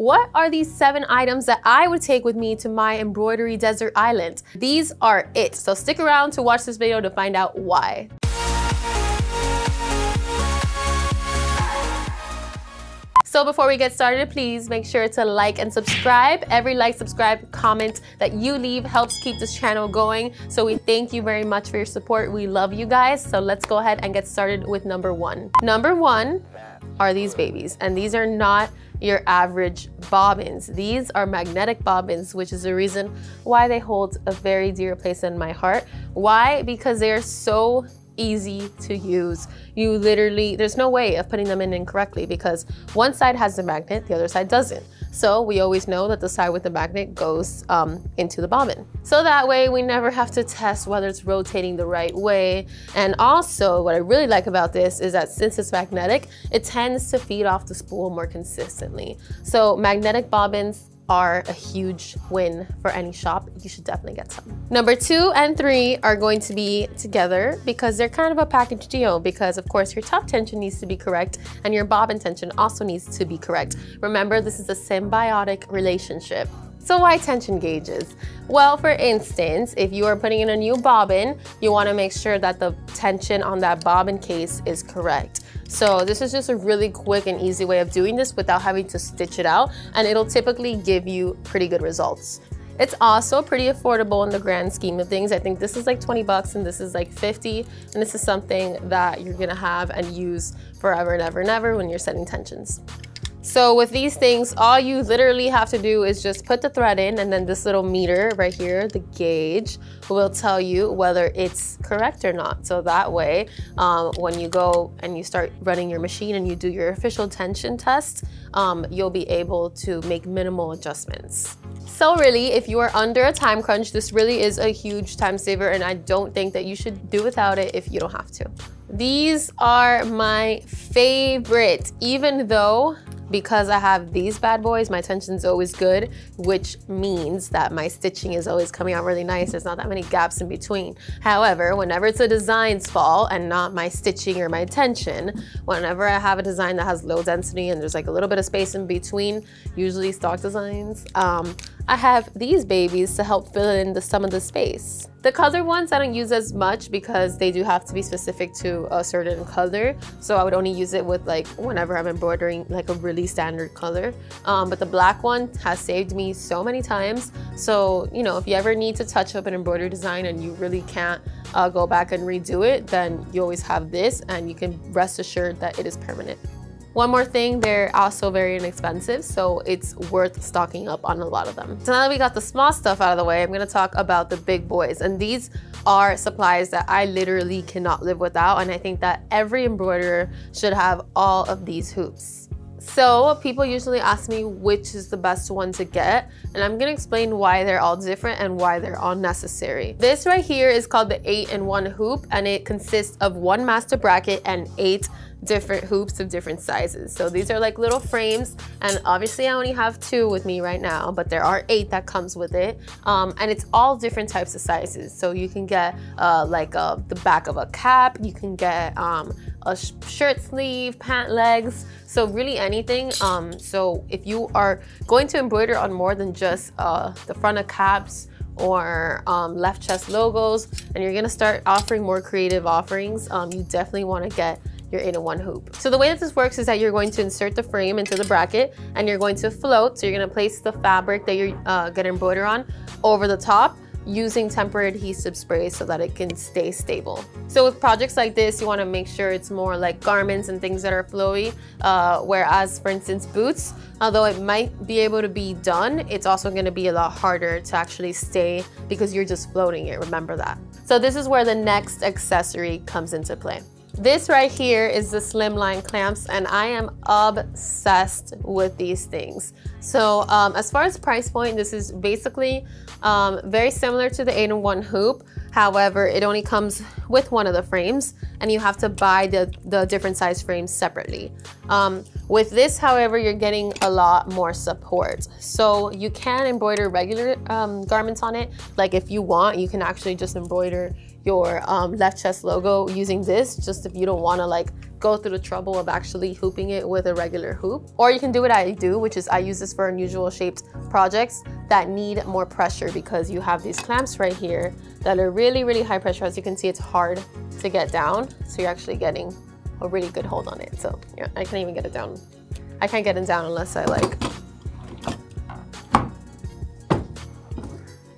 what are these 7 items that I would take with me to my embroidery desert island? These are it. So stick around to watch this video to find out why. So before we get started, please make sure to like and subscribe. Every like, subscribe, comment that you leave helps keep this channel going. So we thank you very much for your support. We love you guys. So let's go ahead and get started with number 1. Number 1 are these babies, and these are not your average bobbins. These are magnetic bobbins, which is the reason why they hold a very dear place in my heart. Why? Because they are so easy to use. You literally, there's no way of putting them in incorrectly because one side has the magnet, the other side doesn't. So we always know that the side with the magnet goes into the bobbin. So that way we never have to test whether it's rotating the right way. And also what I really like about this is that since it's magnetic, it tends to feed off the spool more consistently. So magnetic bobbins are a huge win for any shop. You should definitely get some. Number 2 and 3 are going to be together because they're kind of a package deal, because of course your top tension needs to be correct and your bobbin tension also needs to be correct. Remember, this is a symbiotic relationship. So why tension gauges? Well, for instance, if you are putting in a new bobbin, you want to make sure that the tension on that bobbin case is correct. So this is just a really quick and easy way of doing this without having to stitch it out, and it'll typically give you pretty good results. It's also pretty affordable in the grand scheme of things. I think this is like 20 bucks and this is like 50, and this is something that you're gonna have and use forever and ever and ever when you're setting tensions. So with these things, all you literally have to do is just put the thread in, and then this little meter right here, the gauge, will tell you whether it's correct or not. So that way, when you go and you start running your machine and you do your official tension test, you'll be able to make minimal adjustments. So really, if you are under a time crunch, this really is a huge time saver, and I don't think that you should do without it if you don't have to. These are my favorite, even though because I have these bad boys, my tension's always good, which means that my stitching is always coming out really nice. There's not that many gaps in between. However, whenever it's a design's fault and not my stitching or my tension, whenever I have a design that has low density and there's like a little bit of space in between, usually stock designs, I have these babies to help fill in some of the space. The color ones I don't use as much because they do have to be specific to a certain color. So I would only use it with like whenever I'm embroidering like a really standard color. But the black one has saved me so many times. So, you know, if you ever need to touch up an embroidery design and you really can't go back and redo it, then you always have this and you can rest assured that it is permanent. One more thing, they're also very inexpensive, so it's worth stocking up on a lot of them. So now that we got the small stuff out of the way, I'm gonna talk about the big boys. And these are supplies that I literally cannot live without, and I think that every embroiderer should have all of these hoops. So people usually ask me which is the best one to get, and I'm gonna explain why they're all different and why they're all necessary. This right here is called the 8-in-1 hoop, and it consists of 1 master bracket and 8 different hoops of different sizes. So these are like little frames, and obviously I only have 2 with me right now, but there are 8 that comes with it, and it's all different types of sizes. So you can get the back of a cap, you can get a shirt sleeve, pant legs, so really anything. So if you are going to embroider on more than just the front of caps or left chest logos, and you're gonna start offering more creative offerings, you definitely want to get your 8-in-1 hoop. So the way that this works is that you're going to insert the frame into the bracket and you're going to float. So you're going to place the fabric that you're gonna embroider on over the top using temporary adhesive spray so that it can stay stable. So with projects like this, you want to make sure it's more like garments and things that are flowy, whereas for instance boots, although it might be able to be done, it's also going to be a lot harder to actually stay because you're just floating it, remember that. So this is where the next accessory comes into play. This right here is the SLIMLINE clamps, and I am obsessed with these things. So as far as price point, this is basically very similar to the 8-in-1 hoop. However, it only comes with one of the frames, and you have to buy the different size frames separately. With this, however, you're getting a lot more support. So you can embroider regular garments on it. Like if you want, you can actually just embroider your left chest logo using this, just if you don't want to like go through the trouble of actually hooping it with a regular hoop. Or you can do what I do, which is I use this for unusual shaped projects that need more pressure, because you have these clamps right here that are really, really high pressure. As you can see, it's hard to get down. So you're actually getting a really good hold on it. So yeah, I can't even get it down. I can't get it down unless I like.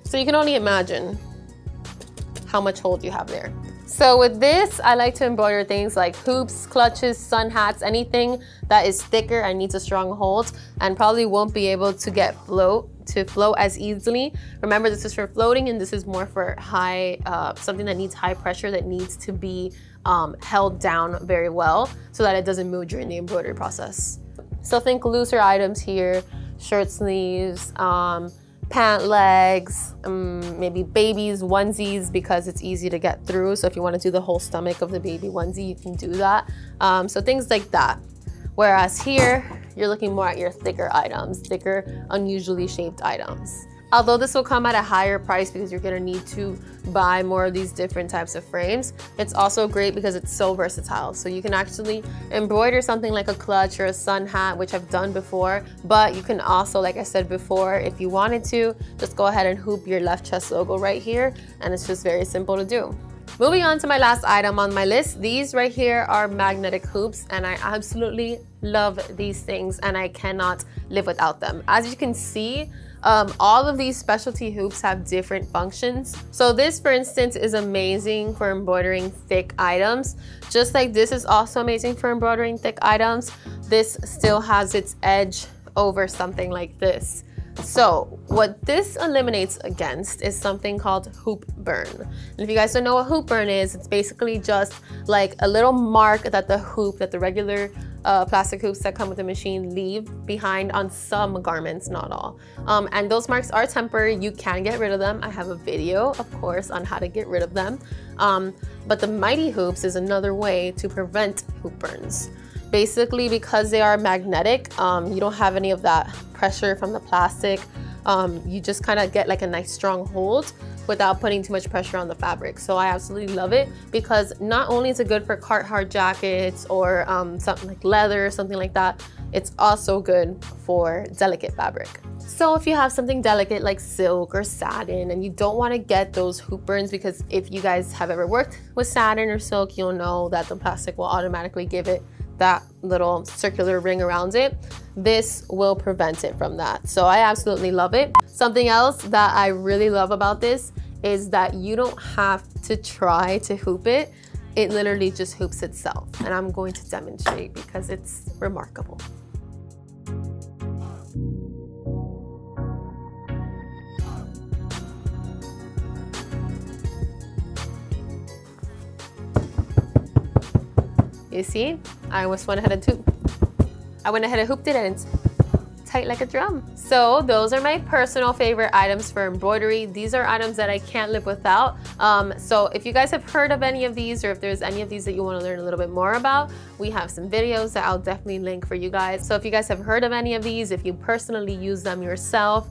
So you can only imagine how much hold you have there. So with this, I like to embroider things like hoops, clutches, sun hats, anything that is thicker and needs a strong hold and probably won't be able to flow as easily. Remember, this is for floating, and this is more for high, something that needs high pressure, that needs to be held down very well so that it doesn't move during the embroidery process. So think looser items here, shirt sleeves, pant legs, maybe babies, onesies, because it's easy to get through. So if you want to do the whole stomach of the baby onesie, you can do that. So things like that. Whereas here, you're looking more at your thicker items, thicker, unusually shaped items. Although this will come at a higher price because you're gonna need to buy more of these different types of frames, it's also great because it's so versatile. So you can actually embroider something like a clutch or a sun hat, which I've done before, but you can also, like I said before, if you wanted to, just go ahead and hoop your left chest logo right here, and it's just very simple to do. Moving on to my last item on my list, these right here are magnetic hoops, and I absolutely love these things and I cannot live without them. As you can see, all of these specialty hoops have different functions. So this, for instance, is amazing for embroidering thick items. Just like this is also amazing for embroidering thick items, this still has its edge over something like this. So what this eliminates against is something called hoop burn. And if you guys don't know what hoop burn is, it's basically just like a little mark that the regular plastic hoops that come with the machine leave behind on some garments, not all. And those marks are temporary. You can get rid of them. I have a video, of course, on how to get rid of them. But the mighty hoops is another way to prevent hoop burns. Basically, because they are magnetic, you don't have any of that pressure from the plastic. You just kind of get like a nice strong hold without putting too much pressure on the fabric. So I absolutely love it, because not only is it good for Carhartt jackets or something like leather or something like that, it's also good for delicate fabric. So if you have something delicate like silk or satin and you don't want to get those hoop burns, because if you guys have ever worked with satin or silk, you'll know that the plastic will automatically give it that little circular ring around it. This will prevent it from that. So I absolutely love it. Something else that I really love about this is that you don't have to try to hoop it. It literally just hoops itself. And I'm going to demonstrate because it's remarkable. You see, I almost went ahead and hooped it, and it's tight like a drum. So those are my personal favorite items for embroidery. These are items that I can't live without. So if you guys have heard of any of these, or if there's any of these that you want to learn a little bit more about, we have some videos that I'll definitely link for you guys. So if you guys have heard of any of these, if you personally use them yourself,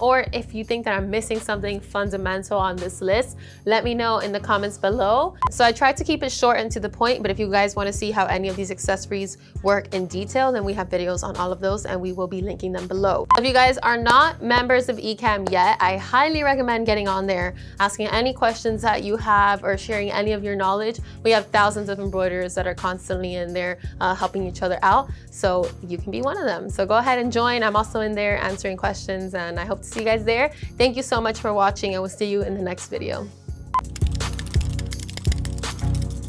or if you think that I'm missing something fundamental on this list, let me know in the comments below. So I tried to keep it short and to the point, but if you guys want to see how any of these accessories work in detail, then we have videos on all of those, and we will be linking them below. If you guys are not members of Ecamm yet, I highly recommend getting on there, asking any questions that you have, or sharing any of your knowledge. We have thousands of embroiderers that are constantly in there helping each other out, so you can be one of them. So go ahead and join. I'm also in there answering questions, and I hope to see you guys there. Thank you so much for watching, and we'll see you in the next video.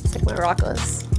It's like my rockless.